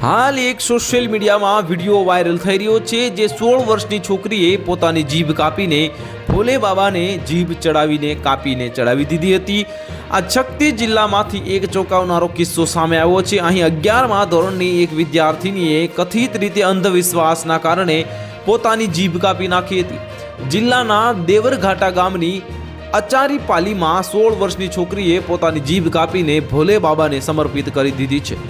હાલ એક સોશિયલ મીડિયામાં વિડીયો વાયરલ થઈ રહ્યો છે, જે 16 વર્ષની છોકરીએ પોતાની જીભ કાપીને ભોલે બાબાને જીભ કાપીને ચડાવી દીધી હતી। આ છત્તીસ જિલ્લામાંથી એક ચોંકાવનારો કિસ્સો સામે આવ્યો છે। અહીં 11મા ધોરણની એક વિદ્યાર્થીનીએ કથિત રીતે અંધવિશ્વાસના કારણે પોતાની જીભ કાપી નાખી હતી। જિલ્લાના દેવરઘાટા ગામની અચારી પાલીમાં 16 વર્ષની છોકરીએ પોતાની જીભ કાપીને ભોલે બાબાને સમર્પિત કરી દીધી છે।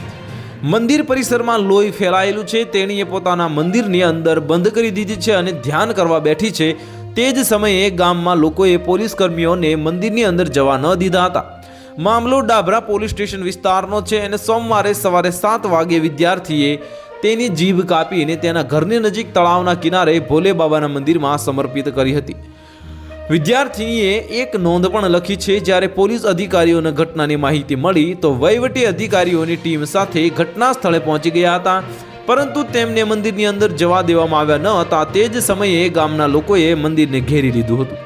મંદિર પરિસરમાં લોહી ફેલાયેલું છે। તેણીએ પોતાના મંદિરની અંદર બંધ કરી દીધી છે અને ધ્યાન કરવા બેઠી છે। તે જ સમયે ગામમાં લોકોએ પોલીસ કર્મીઓને મંદિરની અંદર જવા ન દીધા હતા। મામલો ડાભરા પોલીસ સ્ટેશન વિસ્તારનો છે અને સોમવારે સવારે 7 વાગે વિદ્યાર્થીએ તેની જીભ કાપીને તેના ઘરની નજીક તળાવના કિનારે ભોલે બાબાના મંદિરમાં સમર્પિત કરી હતી। વિદ્યાર્થીનીએ એક નોંધ પણ લખી છે। જ્યારે પોલીસ અધિકારીઓને ઘટનાની માહિતી મળી તો વહીવટી અધિકારીઓની ટીમ સાથે ઘટના સ્થળે પહોંચી ગયા હતા, પરંતુ તેમને મંદિરની અંદર જવા દેવામાં આવ્યા ન હતા। તે જ સમયે ગામના લોકોએ મંદિરને ઘેરી લીધું હતું।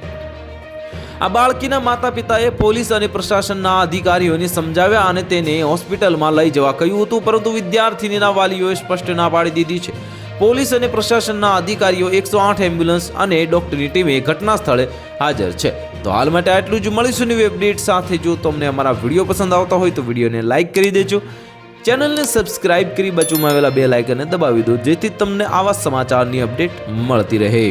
આ બાળકીના માતા પિતાએ પોલીસ અને પ્રશાસનના અધિકારીઓને સમજાવ્યા અને તેને હોસ્પિટલમાં લઈ જવા કહ્યું હતું, પરંતુ વિદ્યાર્થીનીના વાલીઓએ સ્પષ્ટ ના પાડી દીધી છે। પોલીસ અને પ્રશાસનના અધિકારીઓ 108 એમ્બ્યુલન્સ અને ડોક્ટરની ટીમે ઘટના સ્થળે હાજર છે। તો હાલ માટે આટલું જ। મળીશું નવી અપડેટ સાથે। જો તમને અમારા વિડીયો પસંદ આવતા હોય તો વિડીયોને લાઇક કરી દેજો, ચેનલને સબસ્ક્રાઇબ કરી બાજુમાં આવેલા બેલ આઇકનને દબાવી દો, જેથી તમને આવા સમાચારની અપડેટ મળતી રહે।